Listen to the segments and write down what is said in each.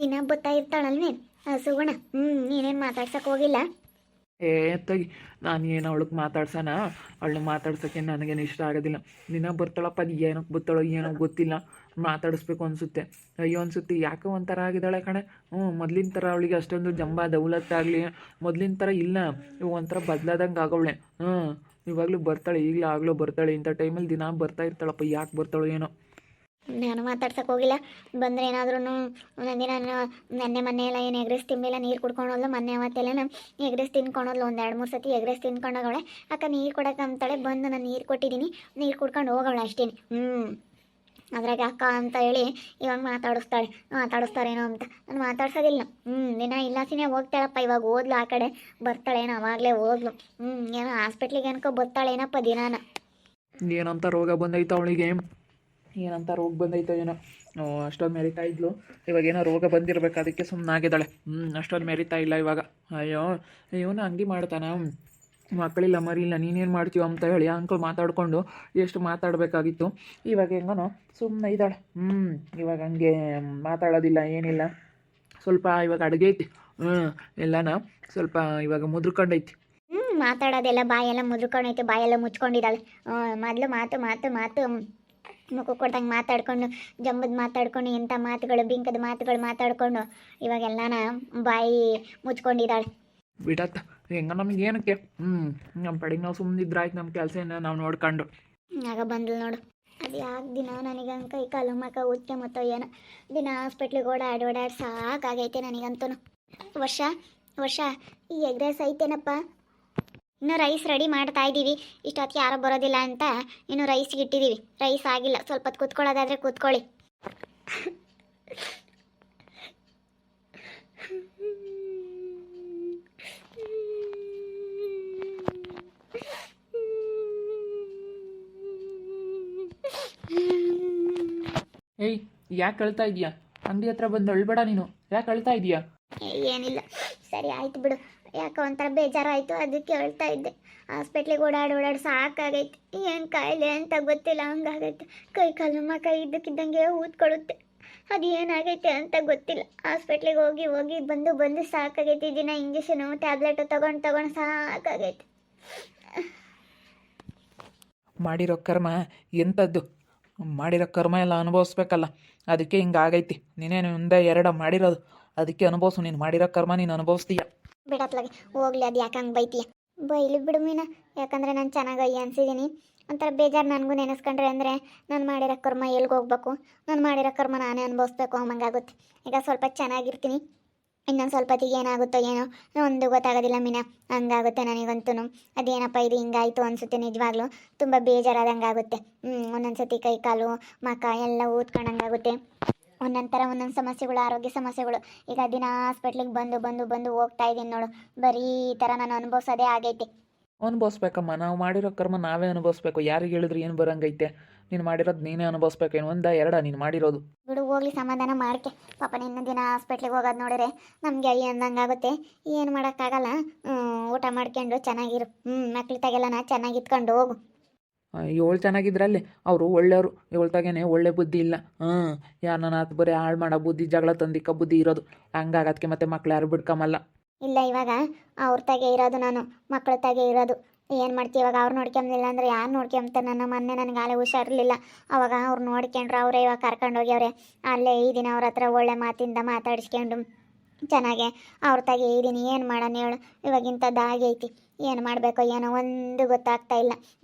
ದಿನ ಬತ್ತಾ ಇರ್ತಾಳಲ್ವೇ ಸುಗುಣ. ನೀನೇನು ಮಾತಾಡ್ಸಕ್ಕೆ ಹೋಗಿಲ್ಲ? ಏ ತಗಿ, ನಾನು ಏನು ಅವಳಿಗೆ ಮಾತಾಡ್ಸೋಣ? ಅವಳನ್ನ ಮಾತಾಡ್ಸೋಕ್ಕೆ ನನಗೇನು ಇಷ್ಟ ಆಗೋದಿಲ್ಲ. ದಿನ ಬರ್ತಾಳಪ್ಪ, ಅದು ಏನಕ್ಕೆ ಬರ್ತಾಳೋ ಏನೋ ಗೊತ್ತಿಲ್ಲ, ಮಾತಾಡಿಸ್ಬೇಕು ಅನಿಸುತ್ತೆ. ಅಯ್ಯೋ ಅನಿಸುತ್ತೆ, ಯಾಕೋ ಒಂಥರ ಆಗಿದ್ದಾಳೆ ಕಣೆ. ಮೊದಲಿನ ಥರ ಅವಳಿಗೆ ಅಷ್ಟೊಂದು ಜಂಬ ದೌಲತ್ತಾಗಲಿ ಮೊದಲಿನ ಥರ ಇಲ್ಲ. ಇವಾಗ ಒಂಥರ ಬದಲಾದಂಗೆ ಆಗವಳೆ. ಇವಾಗಲೂ ಬರ್ತಾಳೆ, ಈಗಲೂ ಆಗಲೂ ಬರ್ತಾಳೆ. ಇಂಥ ಟೈಮಲ್ಲಿ ದಿನ ಬರ್ತಾ ಇರ್ತಾಳಪ್ಪ, ಯಾಕೆ ಬರ್ತಾಳೋ ಏನೋ. ನಾನು ಮಾತಾಡ್ಸಕ್ಕೆ ಹೋಗಿಲ್ಲ. ಬಂದರೆ ಏನಾದ್ರೂ ಒಂದಿನ ನೆನ್ನೆ ಮೊನ್ನೆ ಎಲ್ಲ ಏನು ಎಗ್ರೆಸ್ ತಿಂಬಿಲ್ಲ, ನೀರು ಕುಡ್ಕೊಳೋದ್ಲು. ಮೊನ್ನೆ ಅವತ್ತೆಲ್ಲ ಎಗ್ರೆಸ್ ತಿನ್ಕೊಳೋದ್ಲು. ಒಂದು 2-3 ಸತಿ ಎಗ್ರೆಸ್ ತಿನ್ಕೊಂಡೋಗವಳೆ. ಅಕ್ಕ ನೀರು ಕೊಡೋಕೆ ಅಂತಾಳೆ. ಬಂದು ನಾನು ನೀರು ಕೊಟ್ಟಿದ್ದೀನಿ, ನೀರು ಕುಡ್ಕೊಂಡು ಹೋಗವಳೆ ಅಷ್ಟೇ. ಅದ್ರಾಗ ಅಕ್ಕ ಅಂತ ಹೇಳಿ ಇವಾಗ ಮಾತಾಡಿಸ್ತಾರೇನೋ ಅಂತ ನಾನು ಮಾತಾಡ್ಸೋದಿಲ್ಲ. ದಿನ ಇಲ್ಲಾಸಿನೇ ಹೋಗ್ತಾಳಪ್ಪ. ಇವಾಗ ಓದ್ಲು, ಆ ಕಡೆ ಬರ್ತಾಳೇನೋ, ಅವಾಗಲೇ ಓದ್ಲು. ಏನೋ ಹಾಸ್ಪಿಟ್ಲಿಗೆ ಅನ್ಕೊ ಬರ್ತಾಳೇನಪ್ಪ ದಿನಾನ. ಏನಂತ ರೋಗ ಬಂದೈತೆ ಅವಳಿಗೆ, ಏನಂತ ರೋಗ ಬಂದೈತೋ ಏನೋ. ಅಷ್ಟೊಂದು ಮೆರಿತಾ ಇದ್ಲು, ಇವಾಗ ಏನೋ ರೋಗ ಬಂದಿರಬೇಕು, ಅದಕ್ಕೆ ಸುಮ್ಮನಾಗಿದ್ದಾಳೆ. ಅಷ್ಟೊಂದು ಮೆರಿತಾ ಇಲ್ಲ ಇವಾಗ. ಅಯ್ಯೋ ಇವನು ಹಂಗೆ ಮಾಡ್ತಾನೆ. ಮಕ್ಕಳಿಲ್ಲ ಮರಿಲ್ಲ, ನೀನೇನು ಮಾಡ್ತೀವ ಅಂತ ಹೇಳಿ ಅಂಕಲ್ ಮಾತಾಡಿಕೊಂಡು ಎಷ್ಟು ಮಾತಾಡಬೇಕಾಗಿತ್ತು. ಇವಾಗ ಹೆಂಗನೋ ಸುಮ್ಮನೆ ಇದ್ದಾಳೆ. ಇವಾಗ ಹಂಗೆ ಮಾತಾಡೋದಿಲ್ಲ, ಏನಿಲ್ಲ. ಸ್ವಲ್ಪ ಇವಾಗ ಅಡುಗೆ ಐತಿ, ಎಲ್ಲನ ಸ್ವಲ್ಪ ಇವಾಗ ಮುದ್ರಕೊಂಡೈತಿ. ಮಾತಾಡೋದೆಲ್ಲ ಬಾಯೆಲ್ಲ ಮುದ್ರಕೊಂಡೈತೆ, ಬಾಯೆಲ್ಲ ಮುಚ್ಕೊಂಡಿದ್ದಾಳೆ. ಮೊದಲು ಮಾತು ಮುಖ ಕೊಡ್ದಂಗೆ ಮಾತಾಡ್ಕೊಂಡು, ಜಂಬದ ಮಾತಾಡ್ಕೊಂಡು, ಇಂಥ ಮಾತುಗಳು, ಬಿಂಕದ ಮಾತುಗಳು ಮಾತಾಡ್ಕೊಂಡು ಇವಾಗೆಲ್ಲನ ಬಾಯಿ ಮುಚ್ಕೊಂಡಿದ್ದಾಳೆ. ಬಿಡತ್ತ, ಹೆಂಗ ನಮ್ಗೆ ಏನಕ್ಕೆ. ನಮ್ಮ ಪಡೆಗೆ ನಾವು ಸುಮ್ಮನಿದ್ರೆ ಆಯ್ತು, ನಮ್ಮ ಕೆಲಸ ನಾವು ನೋಡ್ಕೊಂಡು. ಆಗ ಬಂದ್ಲು ನೋಡು. ಅದು ಯಾಕೆ ದಿನ ನನಗಂಗೆ ಕೈ ಕಾಲು ಮಕ್ಕ ಊದ್ಕೆ ಮತ್ತು ಏನೋ ದಿನ ಹಾಸ್ಪಿಟ್ಲಿಗೆ ಓಡಾಡಿ ಸಾಕಾಗೈತೆ ನನಗಂತೂ. ವರ್ಷ ಈ ಎಗ್ ರೈಸ್ ಐತೇನಪ್ಪ. ಇನ್ನೂ ರೈಸ್ ರೆಡಿ ಮಾಡ್ತಾ ಇದ್ದೀವಿ. ಇಷ್ಟೊತ್ತಿಗೆ ಯಾರೋ ಬರೋದಿಲ್ಲ ಅಂತ ಇನ್ನು ರೈಸ್ಗೆ ಇಟ್ಟಿದ್ದೀವಿ. ರೈಸ್ ಆಗಿಲ್ಲ, ಸ್ವಲ್ಪ ಹೊತ್ತು ಕೂತ್ಕೊಳ್ಳೋದಾದರೆ ಕೂತ್ಕೊಳ್ಳಿ. ಏಯ್, ಯಾಕೆ ಅಳ್ತಾ ಇದೀಯಾ? ಅಂಗಡಿ ಹತ್ರ ಬಂದು ಅಳ್ಬೇಡ ನೀನು. ಯಾಕೆ ಅಳ್ತಾ ಇದೀಯಾ? ಏನಿಲ್ಲ, ಸರಿ ಆಯ್ತು ಬಿಡು. ಯಾಕೋ ಒಂಥರ ಬೇಜಾರಾಯಿತು, ಅದಕ್ಕೆ ಹೇಳ್ತಾ ಇದ್ದೆ. ಹಾಸ್ಪಿಟ್ಲಿಗೆ ಓಡಾಡಿ ಸಾಕಾಗೈತೆ. ಏನು ಕಾಯಿಲೆ ಅಂತ ಗೊತ್ತಿಲ್ಲ, ಹಂಗಾಗೈತೆ. ಕೈ ಕಾಲು ಮಕ್ಕ ಇದ್ದಕ್ಕಿದ್ದಂಗೆ ಊದ್ಕೊಳ್ಳುತ್ತೆ. ಅದು ಏನಾಗೈತೆ ಅಂತ ಗೊತ್ತಿಲ್ಲ. ಹಾಸ್ಪಿಟ್ಲಿಗೆ ಹೋಗಿ ಬಂದು ಸಾಕಾಗೈತೆ. ದಿನ ಇಂಜೆಕ್ಷನು ಟ್ಯಾಬ್ಲೆಟು ತಗೊಂಡು ಸಾಕಾಗೈತೆ. ಮಾಡಿರೋ ಕರ್ಮ ಎಂಥದ್ದು? ಮಾಡಿರೋ ಕರ್ಮ ಎಲ್ಲ ಅನುಭವಿಸ್ಬೇಕಲ್ಲ, ಅದಕ್ಕೆ ಹಿಂಗಾಗೈತಿ. ನೀನೇನು ಒಂದೇ ಎರಡ ಮಾಡಿರೋದು, ಅದಕ್ಕೆ ಅನುಭವಿಸು. ನೀನು ಮಾಡಿರೋ ಕರ್ಮ ನೀನು ಅನುಭವಿಸ್ತೀಯ. ಬಿಡತ್ಲಾಗೆ ಹೋಗ್ಲಿ, ಅದು ಯಾಕೆ ಹಂಗೆ ಬೈತೀಯ? ಬೈಲಿ ಬಿಡು ಮೀನಾ, ಯಾಕಂದರೆ ನಾನು ಚೆನ್ನಾಗಿ ಅನ್ಸಿದ್ದೀನಿ. ಒಂಥರ ಬೇಜಾರು ನನಗೂ ನೆನೆಸ್ಕೊಂಡ್ರೆ. ಅಂದರೆ ನಾನು ಮಾಡಿರೋ ಕರ್ಮ ಎಲ್ಲಿಗೆ ಹೋಗ್ಬೇಕು, ನಾನು ಮಾಡಿರೋ ಕರ್ಮ ನಾನೇ ಅನುಭವಿಸ್ಬೇಕು ಹಂಗಾಗುತ್ತೆ. ಈಗ ಸ್ವಲ್ಪ ಚೆನ್ನಾಗಿರ್ತೀನಿ, ಇನ್ನೊಂದು ಸ್ವಲ್ಪ ಹೊತ್ತಿಗೆ ಏನಾಗುತ್ತೋ ಏನೋ ಒಂದು ಗೊತ್ತಾಗೋದಿಲ್ಲ ಮೀನಾ. ಹಂಗಾಗುತ್ತೆ ನನಗಂತೂ. ಅದೇನಪ್ಪ ಇದು ಹಿಂಗಾಯಿತು ಅನಿಸುತ್ತೆ ನಿಜವಾಗ್ಲೂ. ತುಂಬ ಬೇಜಾರಾದಂಗೆ ಆಗುತ್ತೆ. ಒಂದೊಂದು ಸತಿ ಕೈ ಕಾಲು ಮಕ ಎಲ್ಲ ಊದ್ಕೊಂಡಂಗಾಗುತ್ತೆ. ಒಂದೊಂದು ಸಮಸ್ಯೆಗಳು, ಆರೋಗ್ಯ ಸಮಸ್ಯೆಗಳು. ಈಗ ದಿನ ಹಾಸ್ಪಿಟ್ಲಿಗೆ ಬಂದು ಹೋಗ್ತಾ ಇದ್ದೀನಿ ನೋಡು. ಬರೀ ಈ ಥರ ನಾನು ಅನುಭವಿಸೋದೇ ಆಗೈತೆ. ಅನುಭವಿಸ್ಬೇಕಮ್ಮ, ನಾವು ಮಾಡಿರೋ ಕರ್ಮ ನಾವೇ ಅನುಭವಿಸ್ಬೇಕು. ಯಾರಿಗೆ ಹೇಳಿದ್ರೆ ಏನು ಬರಂಗೈತೆ? ನೀನು ಮಾಡಿರೋದು ನೀನೇ ಅನುಭವಿಸ್ಬೇಕೇನು? ಒಂದ ಎರಡ ನೀನು ಮಾಡಿರೋದು? ಬಿಡು ಹೋಗ್ಲಿ, ಸಮಾಧಾನ ಮಾಡ್ಕೆ. ಪಾಪ ನಿನ್ನ ದಿನ ಹಾಸ್ಪಿಟ್ಲಿಗೆ ಹೋಗೋದು ನೋಡಿದ್ರೆ ನಮಗೆ ಅಯ್ಯ ಅಂದಂಗಾಗುತ್ತೆ. ಏನು ಮಾಡೋಕ್ಕಾಗಲ್ಲ. ಊಟ ಮಾಡ್ಕೊಂಡು ಚೆನ್ನಾಗಿರು. ಮಕ್ಳ ತಗೆಲ್ಲ ಚೆನ್ನಾಗಿ ಇತ್ಕೊಂಡು ಹೋಗು. ಏಳು ಚೆನ್ನಾಗಿದ್ರಲ್ಲಿ ಅವರು ಒಳ್ಳೆಯವರು. ಏಳ್ತಾಗೇನೆ ಒಳ್ಳೆ ಬುದ್ಧಿ ಇಲ್ಲ. ಯಾರನ್ನ ಬರೀ ಹಾಳು ಮಾಡೋ ಬುದ್ಧಿ, ಜಗಳ ತಂದಿಕ್ಕ ಬುದ್ಧಿ ಇರೋದು. ಹಂಗಾಗದಕ್ಕೆ ಮತ್ತೆ ಮಕ್ಳು ಯಾರು ಬಿಡ್ಕೊಂಬಲ್ಲ. ಇಲ್ಲ, ಇವಾಗ ಅವ್ರ ತಾಗೆ ಇರೋದು ನಾನು, ಮಕ್ಕಳ ತಾಗೆ ಇರೋದು. ಏನು ಮಾಡ್ತೀವಿ ಇವಾಗ? ಅವ್ರು ನೋಡ್ಕೊಂಬಿಲ್ಲ ಅಂದರೆ ಯಾರು ನೋಡ್ಕೊಂತಾರೆ? ನನ್ನ ಮೊನ್ನೆ ನನಗೆ ಆಲೆ ಹುಷಾರಿರಲಿಲ್ಲ, ಅವಾಗ ಅವ್ರು ನೋಡ್ಕೊಂಡ್ರೆ ಅವರೇ ಇವಾಗ ಕರ್ಕೊಂಡೋಗ್ಯವ್ರೆ. ಅಲ್ಲೇ ಈ ದಿನ ಅವ್ರ ಹತ್ರ ಒಳ್ಳೆ ಮಾತಿಂದ ಮಾತಾಡಿಸ್ಕೊಂಡು ಚೆನ್ನಾಗೆ ಅವ್ರ ತಾಗೆ ಇದ್ದೀನಿ. ಏನು ಮಾಡೋಣ ಹೇಳು? ಇವಾಗ ಇಂಥದ್ದಾಗೈತಿ. ಏನು ಮಾಡಬೇಕೋ ಏನೋ ಒಂದು ಗೊತ್ತಾಗ್ತಾ ಇಲ್ಲ.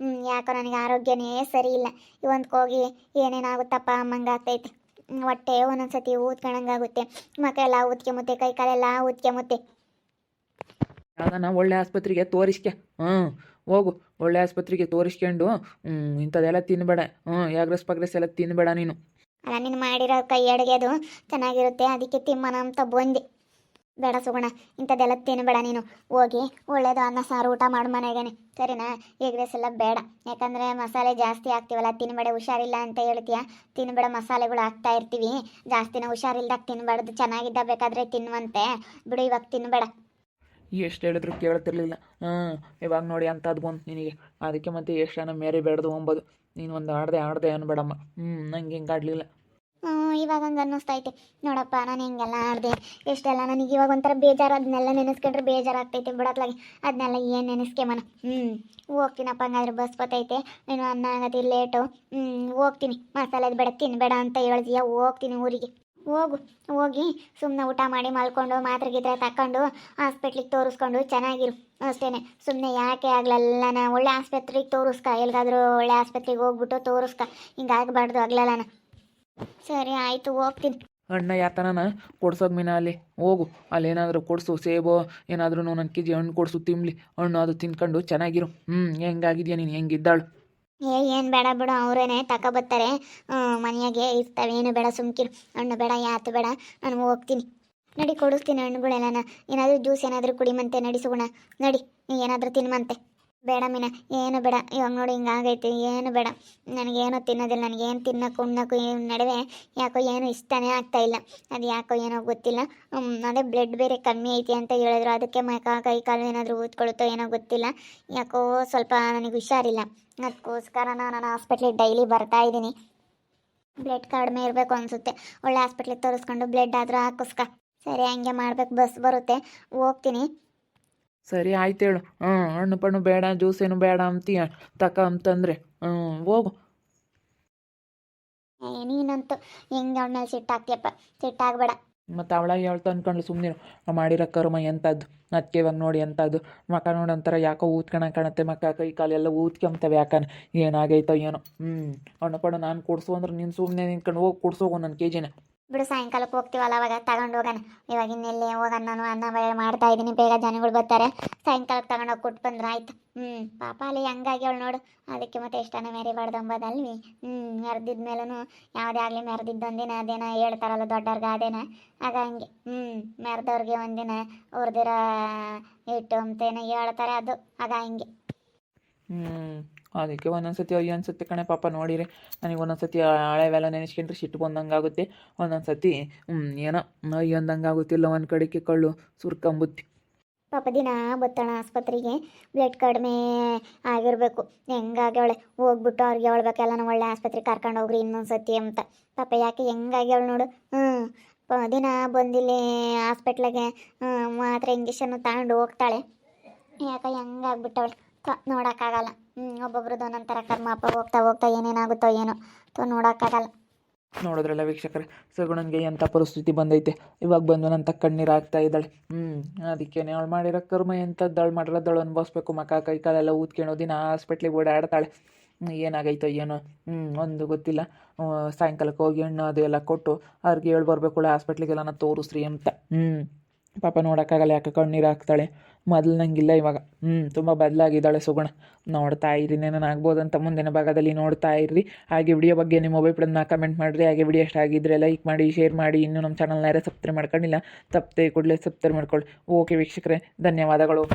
ಯಾಕೋ ನನಗೆ ಆರೋಗ್ಯನೇ ಸರಿ ಇಲ್ಲ. ಇವೊಂದ್ಕೋಗಿ ಏನೇನಾಗುತ್ತಪ್ಪ ಅಮ್ಮಂಗಾಗ್ತೈತೆ. ಹೊಟ್ಟೆ ಒಂದೊಂದು ಸತಿ ಊದ್ಕೊಂಡಂಗಾಗುತ್ತೆ, ಮಕ್ಕ ಎಲ್ಲ ಊದ್ಕೆಮುತ್ತೆ, ಕೈ ಕಾಲೆಲ್ಲ ಊದ್ಕೆಮುತ್ತೆ. ಯಾವ್ದಾನ ಒಳ್ಳೆ ಆಸ್ಪತ್ರೆಗೆ ತೋರಿಸ್ಕೆ. ಹೋಗು, ಒಳ್ಳೆ ಆಸ್ಪತ್ರೆಗೆ ತೋರಿಸ್ಕೊಂಡು ಇಂಥದ್ದೆಲ್ಲ ತಿನ್ನಬೇಡ. ಯಾಗ್ರೆಸ್ ಪಗ್ರೆಸ್ ಎಲ್ಲ ತಿನ್ನಬೇಡ ನೀನು. ಅಲ್ಲ, ನೀನು ಮಾಡಿರೋ ಕೈ ಅಡುಗೆದು ಚೆನ್ನಾಗಿರುತ್ತೆ, ಅದಕ್ಕೆ ತಿಮ್ಮನ ಅಂತ ಬಂದೆ. ಬೇಡ ಸುಗುಣ, ಇಂಥದ್ದೆಲ್ಲ ತಿನ್ನಬೇಡ ನೀನು. ಹೋಗಿ ಒಳ್ಳೇದು ಅನ್ನ ಸಾರು ಊಟ ಮಾಡು ಮನೆಗೇನೆ, ಸರಿನಾ? ಎಗ್ ರೈಸ್ ಎಲ್ಲ ಬೇಡ, ಯಾಕಂದರೆ ಮಸಾಲೆ ಜಾಸ್ತಿ ಹಾಕ್ತೀವಲ್ಲ. ತಿನ್ನಬೇಡ, ಹುಷಾರಿಲ್ಲ ಅಂತ ಹೇಳ್ತೀಯ. ತಿನ್ನಬೇಡ, ಮಸಾಲೆಗಳು ಹಾಕ್ತಾ ಇರ್ತೀವಿ ಜಾಸ್ತಿನ. ಹುಷಾರಿಲ್ದಾಗ ತಿನ್ನಬಾರ್ದು, ಚೆನ್ನಾಗಿದ್ದ ಬೇಕಾದರೆ ತಿನ್ನುವಂತೆ. ಬಿಡು, ಇವಾಗ ತಿನ್ನಬೇಡ. ಎಷ್ಟು ಹೇಳಿದ್ರು ಕೇಳ್ತಿರ್ಲಿಲ್ಲ. ಇವಾಗ ನೋಡಿ ಅಂಥದ್ದು ಬಂತು ನಿನಗೆ. ಅದಕ್ಕೆ ಮತ್ತೆ ಎಷ್ಟು ಜನ ಮೇರೆ ಬೇಡ್ದು ಅಂಬೋದು. ನೀನು ಒಂದು ಆಡ್ದೆ ಅನ್ಬೇಡಮ್ಮ. ನಂಗೆ ಹಿಂಗೆ ಆಡಲಿಲ್ಲ. ಇವಾಗ ಹಂಗೆ ಅನ್ನಿಸ್ತೈತೆ ನೋಡಪ್ಪ ನಾನು ಹಿಂಗೆಲ್ಲ ಆಡಿದೆ ಎಷ್ಟೆಲ್ಲ ನನಗೆ ಇವಾಗ ಒಂಥರ ಬೇಜಾರು ಅದನ್ನೆಲ್ಲ ನೆನೆಸ್ಕೊಂಡ್ರೆ ಬೇಜಾರಾಗ್ತೈತೆ ಬಿಡತ್ಲಾಗಿ ಅದನ್ನೆಲ್ಲ ಏನು ನೆನೆಸ್ಕೆಮನ ಹೋಗ್ತೀನಪ್ಪ ಹಂಗಾದ್ರೆ ಬಸ್ ಬತ್ತೈತೆ ನೀನು ಅನ್ನ ಆಗತ್ತೆ ಲೇಟು ಹೋಗ್ತೀನಿ ಮಸಾಲೆದು ಬೇಡ ತಿನ್ನಬೇಡ ಅಂತ ಹೇಳ್ತೀಯ ಹೋಗ್ತೀನಿ ಊರಿಗೆ ಹೋಗು ಹೋಗಿ ಸುಮ್ಮನೆ ಊಟ ಮಾಡಿ ಮಲ್ಕೊಂಡು ಮಾತ್ರೆ ಗೀತ್ರೆ ತಕೊಂಡು ಹಾಸ್ಪಿಟ್ಲಿಗೆ ತೋರಿಸ್ಕೊಂಡು ಚೆನ್ನಾಗಿರು ಅಷ್ಟೇ ಸುಮ್ಮನೆ ಯಾಕೆ ಆಗ್ಲಲ್ಲ ಒಳ್ಳೆ ಆಸ್ಪತ್ರೆಗೆ ತೋರಿಸ್ಕ ಎಲ್ಲಿಗಾದ್ರೂ ಒಳ್ಳೆ ಆಸ್ಪತ್ರೆಗೆ ಹೋಗ್ಬಿಟ್ಟು ತೋರಿಸ್ಕ ಹಿಂಗಾಗಬಾರ್ದು ಆಗ್ಲಲ್ಲನ ಸರಿ ಆಯಿತು ಹೋಗ್ತೀನಿ ಅಣ್ಣ ಯಾತನ ಕೊಡ್ಸೋದು ಮೀನ ಅಲ್ಲಿ ಹೋಗು ಅಲ್ಲೇನಾದರೂ ಕೊಡಿಸು ಸೇಬು ಏನಾದ್ರೂ ನನ್ನ ಕೆ ಜಿ ಹಣ್ಣು ಕೊಡಿಸು ತಿನ್ಲಿ ಹಣ್ಣು ಅದು ತಿನ್ಕೊಂಡು ಚೆನ್ನಾಗಿರು ಹೆಂಗಾಗಿದ್ಯಾ ನೀನು ಹೆಂಗಿದ್ದಾಳು ಏನು ಬೇಡ ಬಿಡು ಅವರೇನೆ ತಗೊಬತ್ತಾರೆ ಮನೆಯಾಗೆ ಇರ್ತವೆ ಏನು ಬೇಡ ಸುಮ್ಕಿರು ಹಣ್ಣು ಬೇಡ ಯಾತು ಬೇಡ ನಾನು ಹೋಗ್ತೀನಿ ನಡಿ ಕೊಡಿಸ್ತೀನಿ ಹಣ್ಣುಗಳೆಲ್ಲ ಏನಾದರೂ ಜ್ಯೂಸ್ ಏನಾದರೂ ಕುಡಿಮಂತೆ ನಡಿಸೋಣ ನಡಿ ಏನಾದರೂ ತಿನ್ಮಂತೆ ಬೇಡ ಮೀನ ಏನು ಬೇಡ ಇವಾಗ ನೋಡಿ ಹಿಂಗಾಗೈತಿ ಏನು ಬೇಡ ನನಗೇನು ತಿನ್ನೋದಿಲ್ಲ ನನಗೇನು ತಿನ್ನೋಕ್ಕೂ ಉಣ್ಣೋಕ್ಕೂ ನಡುವೆ ಯಾಕೋ ಏನು ಇಷ್ಟನೇ ಆಗ್ತಾ ಇಲ್ಲ ಅದು ಯಾಕೋ ಏನೋ ಗೊತ್ತಿಲ್ಲ ಅದೇ ಬ್ಲಡ್ ಬೇರೆ ಕಮ್ಮಿ ಐತಿ ಅಂತ ಹೇಳಿದ್ರು ಅದಕ್ಕೆ ಕೈ ಕಾಲು ಏನಾದರೂ ಊದ್ಕೊಳುತ್ತೋ ಏನೋ ಗೊತ್ತಿಲ್ಲ ಯಾಕೋ ಸ್ವಲ್ಪ ನನಗೆ ಹುಷಾರಿಲ್ಲ ಅದಕ್ಕೋಸ್ಕರ ನಾನು ಹಾಸ್ಪಿಟ್ಲಿಗೆ ಡೈಲಿ ಬರ್ತಾ ಇದ್ದೀನಿ ಬ್ಲಡ್ ಕಡಿಮೆ ಇರಬೇಕು ಅನಿಸುತ್ತೆ ಒಳ್ಳೆ ಹಾಸ್ಪಿಟ್ಲಿಗೆ ತೋರಿಸ್ಕೊಂಡು ಬ್ಲಡ್ ಆದರೂ ಹಾಕಿಸ್ಕ ಸರಿ ಹಂಗೆ ಮಾಡ್ಬೇಕು ಬಸ್ ಬರುತ್ತೆ ಹೋಗ್ತೀನಿ ಸರಿ ಆಯ್ತು ಹೇಳು ಹಣ್ಣು ಪಣ್ಣು ಬೇಡ ಜ್ಯೂಸ್ ಏನು ಬೇಡ ಅಂತೀಯ ಅಂತಂದರೆ ಹೋಗು ನೀನಂತೂ ಹೆಂಗೆ ಅವಳ ಮೇಲೆ ಸಿಟ್ಟಾಗ್ತೀಯಪ್ಪ ಸಿಟ್ಟಾಗಬೇಡ ಮತ್ತು ಅವಳ ಹೇಳ್ತಾ ಅಂದ್ಕೊಂಡು ಸುಮ್ಮನೆ ಮಾಡಿರೋ ಕರ್ಮ ಎಂಥದ್ದು ಅದಕ್ಕೆ ಇವಾಗ ನೋಡಿ ಎಂಥದ್ದು ಮಕ ನೋಡಿ ಒಂಥರ ಯಾಕೋ ಕಾಣುತ್ತೆ ಮಕ ಕೈ ಕಾಲೆಲ್ಲ ಊದ್ಕೊಂತವೆ ಯಾಕನ ಏನಾಗೈತೋ ಏನೋ ಹಣ್ಣು ಪಣ್ಣು ನಾನು ಕೊಡಿಸು ಅಂದ್ರೆ ನೀನು ಸುಮ್ಮನೆ ನಿಂತ್ಕೊಂಡು ಹೋಗಿ ಕೊಡ್ಸೋಗು ನನ್ನ ಕೆ ಜಿನ ಬಿಡು ಸಾಯಂಕಾಲಕ್ಕೆ ಹೋಗ್ತೀವಲ್ಲ ಅವಾಗ ತಗೊಂಡು ಹೋಗೋಣ ಇವಾಗ ಇನ್ನೆಲ್ಲಿ ಹೋಗೋಣ ನಾನು ಅನ್ನ ಬೇಳೆ ಮಾಡ್ತಾ ಇದ್ದೀನಿ ಬೇಗ ಜನಗಳು ಬರ್ತಾರೆ ಸಾಯಂಕಾಲಕ್ಕೆ ತಗೊಂಡೋಗಿ ಕೊಟ್ಟು ಬಂದ್ರೆ ಆಯ್ತು ಪಾಪ ಅಲ್ಲಿ ಹಂಗಾಗಿ ಅವಳು ನೋಡು ಅದಕ್ಕೆ ಮತ್ತೆ ಎಷ್ಟನ್ನ ಮೆರಿಬಾರ್ದು ಅಂಬೋದಲ್ವಿ ಮೆರೆದಿದ್ದ ಮೇಲೂ ಯಾವುದೇ ಆಗಲಿ ಮೆರೆದಿದ್ದೊಂದಿನ ಅದೇನ ಹೇಳ್ತಾರಲ್ಲ ದೊಡ್ಡವ್ರಿಗೆ ಅದೇನ ಆಗ ಹಂಗೆ ಮೆರೆದವ್ರಿಗೆ ಒಂದಿನ ಅವ್ರದಿರ ಇಟ್ಟು ಅಂತೇನೋ ಹೇಳ್ತಾರೆ ಅದು ಆಗ ಹಿಂಗೆ ಅದಕ್ಕೆ ಒಂದೊಂದ್ಸತಿ ಅಯ್ಯೋ ಅನ್ಸುತ್ತೆ ಕಣೆ ಪಾಪ ನೋಡಿರಿ ನನಗೆ ಒಂದೊಂದ್ಸತಿ ಹಳೆವೆಲ್ಲ ನೆನೆಸ್ಕೊಂಡ್ರೆ ಸಿಟ್ಟು ಬಂದಂಗೆ ಆಗುತ್ತೆ ಒಂದೊಂದ್ಸತಿ ಏನೋ ಅಯ್ಯೋ ಅಂದಂಗೆ ಆಗುತ್ತಿಲ್ಲ ಒಂದು ಕಡೆಗೆ ಕಳ್ಳು ಸುರ್ಕೊಂಬುತ್ತಿ ಪಾಪ ದಿನ ಬತ್ತಣ ಆಸ್ಪತ್ರೆಗೆ ಬ್ಲಡ್ ಕಡಿಮೆ ಆಗಿರಬೇಕು ಹೆಂಗಾಗ್ಯವಳೆ ಹೋಗ್ಬಿಟ್ಟು ಅವ್ರಿಗೆ ಹೇಳ್ಬೇಕೆಲ್ಲ ಒಳ್ಳೆ ಆಸ್ಪತ್ರೆಗೆ ಕರ್ಕೊಂಡು ಹೋಗ್ರಿ ಇನ್ನೊಂದು ಸತಿ ಅಂತ ಪಾಪ ಯಾಕೆ ಹೆಂಗಾಗ್ಯವಳು ನೋಡು ದಿನ ಬಂದಿಲ್ಲಿ ಹಾಸ್ಪಿಟ್ಲಿಗೆ ಮಾತ್ರೆ ಇಂಜೆಕ್ಷನ್ನು ತಗೊಂಡು ಹೋಗ್ತಾಳೆ ಯಾಕೆ ಹೆಂಗಾಗ್ಬಿಟ್ಟವಳೆ ನೋಡೋಕ್ಕಾಗಲ್ಲ ಒಬ್ಬೊಬ್ರದ್ದು ಒಂದೊಂಥರ ಕರ್ಮ ಅಪ್ಪ ಹೋಗ್ತಾ ಹೋಗ್ತಾ ಏನೇನಾಗುತ್ತೋ ಏನೋ ನೋಡೋಕ್ಕಾಗಲ್ಲ ನೋಡಿದ್ರಲ್ಲ ವೀಕ್ಷಕರೇ ಸಗುಣನ್ಗೆ ಎಂಥ ಪರಿಸ್ಥಿತಿ ಬಂದೈತೆ ಇವಾಗ ಬಂದು ನನ್ನ ಕಣ್ಣೀರು ಆಗ್ತಾ ಇದ್ದಾಳೆ ಅದಕ್ಕೇನೆ ಅವಳು ಮಾಡಿರೋ ಕರ್ಮ ಎಂಥದ್ದು ಅವಳು ಮಾಡಿರೋದಳು ಅನ್ಭವಿಸ್ಬೇಕು ಮಕ ಕೈ ಕಾಲೆಲ್ಲ ಊದ್ಕೊಂಡು ದಿನ ಹಾಸ್ಪಿಟ್ಲಿಗೆ ಓಡಾಡ್ತಾಳೆ ಏನಾಗೈತೋ ಏನೋ ಒಂದು ಗೊತ್ತಿಲ್ಲ ಸಾಯಂಕಾಲಕ್ಕೆ ಹೋಗಿ ಹಣ್ಣು ಅದು ಎಲ್ಲ ಕೊಟ್ಟು ಅವ್ರಿಗೆ ಹೇಳಿ ಬರಬೇಕು ಹಾಸ್ಪಿಟ್ಲಿಗೆಲ್ಲ ತೋರಿಸ್ರಿ ಅಂತ ಪಾಪ ನೋಡೋಕ್ಕಾಗಲ್ಲ ಯಾಕೆ ಕಣ್ಣೀರು ಹಾಕ್ತಾಳೆ ಮೊದಲು ನಂಗಿಲ್ಲ ಇವಾಗ ತುಂಬ ಬದಲಾಗಿದ್ದಾಳೆ ಸುಗುಣ ನೋಡ್ತಾ ಇರಿ ನಾನು ಆಗ್ಬೋದಂತ ಮುಂದಿನ ಭಾಗದಲ್ಲಿ ನೋಡ್ತಾ ಇರ್ರಿ ಹಾಗೆ ವಿಡಿಯೋ ಬಗ್ಗೆ ನಿಮ್ಮ ಅಭಿಪ್ರಾಯನ ಕಮೆಂಟ್ ಮಾಡಿರಿ ಹಾಗೆ ವಿಡಿಯೋ ಇಷ್ಟ ಆಗಿದ್ದರೆ ಲೈಕ್ ಮಾಡಿ ಶೇರ್ ಮಾಡಿ ಇನ್ನೂ ನಮ್ಮ ಚಾನಲ್ನ ಯಾರೇ ಸಬ್ಸ್ಕ್ರೈಬ್ ಮಾಡ್ಕೊಂಡಿಲ್ಲ ತಪ್ಪದೆ ಕೂಡಲೇ ಸಬ್ಸ್ಕ್ರೈಬ್ ಮಾಡ್ಕೊಳ್ಳಿ ಓಕೆ ವೀಕ್ಷಕರೇ ಧನ್ಯವಾದಗಳು